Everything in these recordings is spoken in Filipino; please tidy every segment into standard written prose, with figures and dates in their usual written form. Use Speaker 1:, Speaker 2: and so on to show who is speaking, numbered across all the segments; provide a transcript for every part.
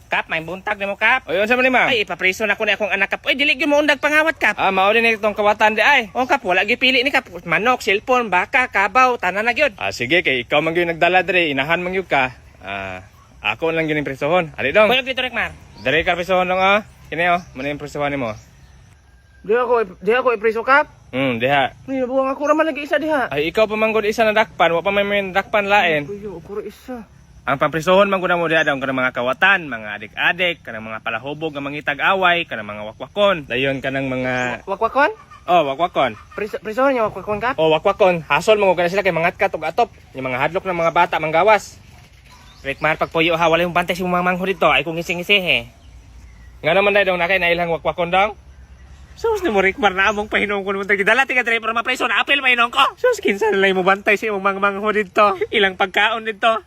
Speaker 1: Kap, may buntag nimo Kap.
Speaker 2: Oy, unsa man ni ma'am?
Speaker 1: Ay, ipapriso na ko na akong anak Kap. Uy, dili gyud mo undag pangawat Kap.
Speaker 2: Mao din itong kawatan di ay.
Speaker 1: Oh Kap, wala gyud pili ni Kap. Manok, cellphone, baka, kabaw, tanan na gyud.
Speaker 2: Sige kay ikaw man gyud nagdala diri, inahan man gyud ka. Ako lang gyud impresohon. Ali dong.
Speaker 1: Kuya dito Rekmar.
Speaker 2: Diri ka impresohon dong Kini muna impresohon nimo.
Speaker 1: Di ako ipriso Kap.
Speaker 2: Diha.
Speaker 1: Ni nabuang ako ra man lagi isa diha.
Speaker 2: Ay ikaw pa man gud isa na dakpan, wa pa may dakpan lain.
Speaker 1: Kuya, ako ra isa.
Speaker 2: Ang pampresohon man gud mo diha daw kanang mga kawatan, mga adik-adik, kanang mga palahubog nga mangitag away, kanang mga wakwakon. Dayon kanang mga
Speaker 1: Wakwakon?
Speaker 2: wakwakon.
Speaker 1: Prisohon niya wakwakon Kap.
Speaker 2: Wakwakon. Hasol mo kana sila kay mga kat ug atop, yung mga hadlok ng mga bata manggawas.
Speaker 1: Rekmar, pagpuyo ha, wala yung bantay si mga mangho dito. Ay kung ising-isihe.
Speaker 2: Nga naman dai daw nakay nailang wakwakon daw.
Speaker 1: Sus ni mo Rekmar na among pahinong ko naman dala tiga driver mapreso na apel pahinong ko. Sus kinsa na mo bantay si mga mangho dito. Ilang pagkaon dito.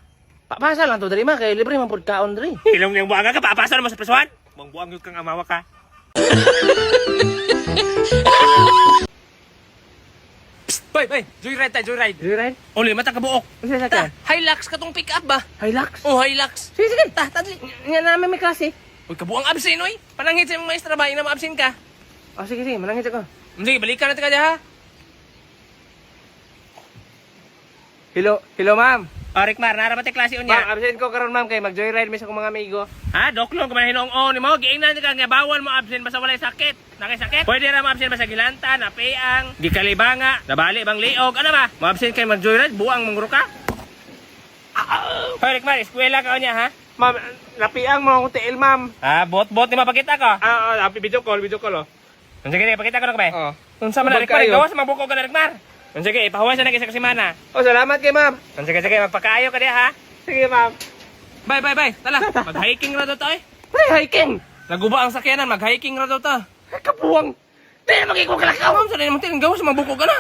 Speaker 1: Papasa lang to diri ma kay libre man pud kaon diri. Ilong yang buanga ka papasa na mo sa presuhan. Buang kang amawa ka. Bay, joyride ta, joyride. Joyride? Uli mata ka buok. Unsa sa kan? Hilux katong pick up ba? Hilux? Oh, Hilux. Sige, ta, nga namin may klase. Uy, kabuang absin oy. Panangit sa imong maestra ba ina ma-absent ka? Oh, sige, manangit ako. Sige, balikan natin ka diha. Hello ma'am. Oh, Rekmar, narapat klase unya. Ma'am, absent ko karon ma'am kay mag-joyride mi sa akong mga amigo. Ha, doklong ko man hinong-on mo. Giingnan ka nga bawal mo absent basta walay sakit. Nakay sakit. Pwede ra mo absent basta gilanta, napiang, gikalibanga, nabali bang liog, ano ba? Mo absent kay mag-joyride, buang mangro ka. Hoy, Rekmar, eskwela ka unya ha? Ma'am, napiang mo akong tiil, ma'am. Bot ni mapakita ko. Video call oh. Sige, pakita ko na ka ba? Oo. Unsa man na Rekmar, gawas mabuko ka na Rekmar. Sige, ipahuwas na isa kasimana. Oh, salamat kay ma'am. Sige, magpakaayo ka diha ha. Sige, ma'am. Bye. Tala, mag-hiking ra daw to eh. Hiking? Naguba ang sakyanan, mag-hiking ra daw to. Kapuwang. Di na magiging kalakaw. Ma'am, sanay naman tinang gawas, mabuko ka na.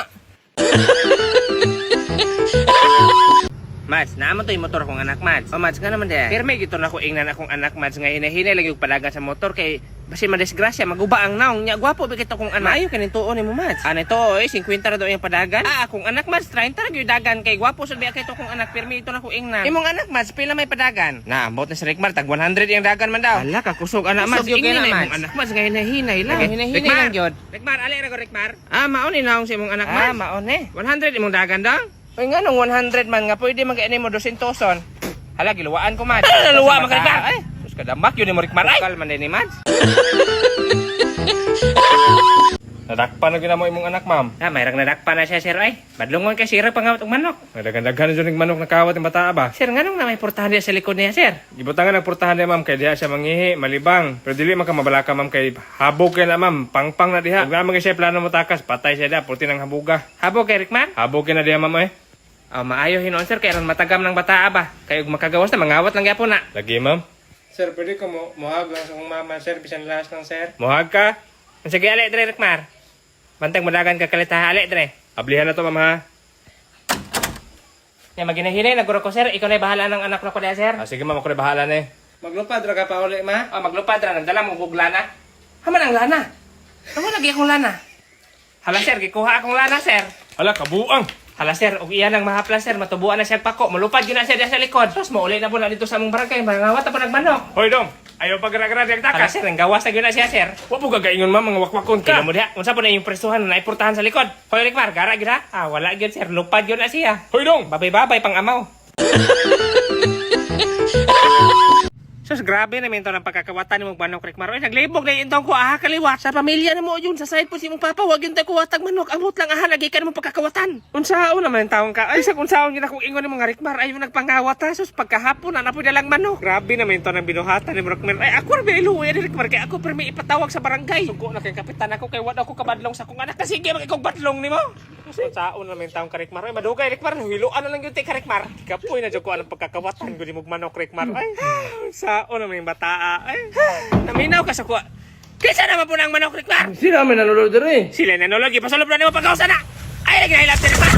Speaker 1: Mads, naman to yung motor kong anak Mads. Oh Mads, nga naman dyan. Pero may gito na ko ingnan akong anak Mads nga hinahinay lagi yung palagan sa motor kay basi madesgrasya, maguba ang naong niya. Gwapo ba kita kong anak? Maayo kanituon ni mo Mads. Ano ito 50 ra daw yung padagan. Akong anak Mads, 30 ra yung dagan kay gwapo sabi kay ito kong anak. Pero may ito na ko ingnan. Imong anak Mads, pila may padagan? Na, ambot na si Rekmar, tag 100 yung dagan man daw. Hala, kakusog anak Mads. Ingnan na imong anak Mads nga hinahinay lang. Hinahinay lang yun. Rekmar, ali ra ko Rekmar. Maon ni naong si imong anak Mads. Maon eh. 100 imong dagan daw. Ay nga nung 100 man nga pwede mag-ani mo 200. Hala giluwaan ko man. Ano luwa man Rekmar? Ay, sus kadambak yun ni mo Rekmar. Ay, kalman din ni Mads.
Speaker 2: Nadakpan na ginamo imong anak, ma'am.
Speaker 1: Mayroong nadakpan na siya sir ay. Badlungon kay sir pangawat og manok.
Speaker 2: Nagdaghan jud ning manok nakawat ng bata ba.
Speaker 1: Sir nganong na may portahan diya sa likod niya sir?
Speaker 2: Gibutangan ang portahan niya, ma'am, kay diha siya mangihi, malibang. Pero dili man ka mabalaka, ma'am, kay habog kay na, ma'am, pangpang na diha. Ug naman kay siya plano mo takas, patay siya da, pulti ng habuga.
Speaker 1: Habog kay Rekmar?
Speaker 2: Habog kay na diha, ma'am eh.
Speaker 1: Maayo hinon sir kay ron matagam ng bata ba. Kay ug makagawas na mangawat lang gyapon na.
Speaker 2: Lagi, ma'am. Sir, pwede ko mohag lang sa akong mama, sir, bisan last lang, sir. Mohag ka?
Speaker 1: Sige ali dre Rekmar. Bantang madagan ka kalit ha ali dre.
Speaker 2: Ablihan na to, ma'am, ha.
Speaker 1: Ya maginahinay naguro ko sir, ikaw na bahala ng anak na ko diha sir.
Speaker 2: Sige, ma'am, ako na bahala na eh.
Speaker 1: Maglupad ra ka pa uli ma. Maglupad ra nagdala mo og lana. Haman ang lana. Ano lagi akong lana? Hala sir, gikuha akong lana sir.
Speaker 2: Hala, kabuang.
Speaker 1: Hala sir, og iyan ang mahaplas sir, matubuan na siya pako. Malupad yun na siya diha sa likod. Tapos mauli na po na dito sa among barangay, mangawat na po nagmanok.
Speaker 2: Hoy, dong. Ayaw pag-gara-gara diyang
Speaker 1: Hala
Speaker 2: takas.
Speaker 1: sir, ang gawas na yun na siya sir.
Speaker 2: Wa po gagaingon, ma'am, mga wakwakon
Speaker 1: Kilo
Speaker 2: ka.
Speaker 1: mo diha, unsa po na yung presuhan na naipurtahan sa likod. Hoy Rekmar, gara gid ha? Wala gyud sir, lupad yun na siya.
Speaker 2: Hoy, dong.
Speaker 1: Babay-babay pang amaw. Sus, grabe na minto ng pagkakawatan ni mong manok Rekmar. Ay, naglibog na yung ko kaliwat. Sa pamilya na mo yun, sa side po si mong papa, wag yun tayo kuwatag manok. Amot lang lagi ka namang pagkakawatan. Unsaon naman yung taong ka. Ay, sa unsaon yun akong ingon ni mga Rekmar. Ay, yung nagpangawat ha. Sus, pagkahapon, napoy na lang manok. Grabe na minto ng binuhatan ni Rekmar. Ay, ako rin iluwi ni Rekmar. Kaya ako may ipatawag sa barangay. Sugo na kay kapitan ako, kay wad ako kabadlong sa kong anak. Kasi sige, magikong badlong ni mo. Unsaon naman yung taong ka Rekmar. Ay, madugay Rekmar. Hiluan na lang yun ka Rekmar. Kapoy na dyan ko anong pagkakawatan ko ni mong manok Rekmar. Ay, unsaon naman yung bata. Ay, naminaw ka sa kuha. Kaysa naman po ng manok Rekmar.
Speaker 2: Sila may nanonood rin eh.
Speaker 1: Sila nanolog. Ipasalob na naman pagkausa na. Ay, naghahilap si Rekmar.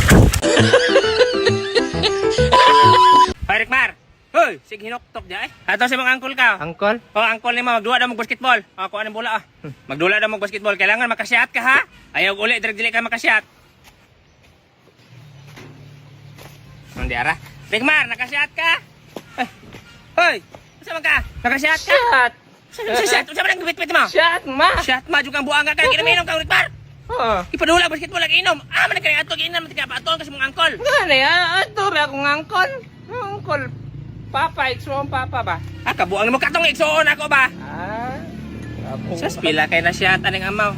Speaker 1: Ay, Rekmar. Hoy, sige hinoktok dyan eh. Ato si mga angkol ka. Angkol? Angkol ni mo. Magduwa daw mag-basketball. Kuha ng bola Magdula daw mag-basketball. Kailangan makasyat ka ha. Ayaw uli. Direk-dili ka makasyat. Hindi ara. Rekmar, nakasyat ka? Hoy, Unsa man ka? Naka-shot ka?
Speaker 3: Shot.
Speaker 1: Sa shot, unsa man ang bit-bit mo?
Speaker 3: Shot, ma.
Speaker 1: Shot ma jud kang buanga ka ginaminom ka ulit par.
Speaker 3: Oh.
Speaker 1: Ipadula basketball lagi inom. Man kay ato giinom tika paton kasi mong angkol.
Speaker 3: Gani, ato ra akong angkol. Angkol. Papa, ikso ang papa ba?
Speaker 1: Kabuang mo katong igsoon ako ba?
Speaker 3: Ah.
Speaker 1: Sas pila kay na shot aning amaw.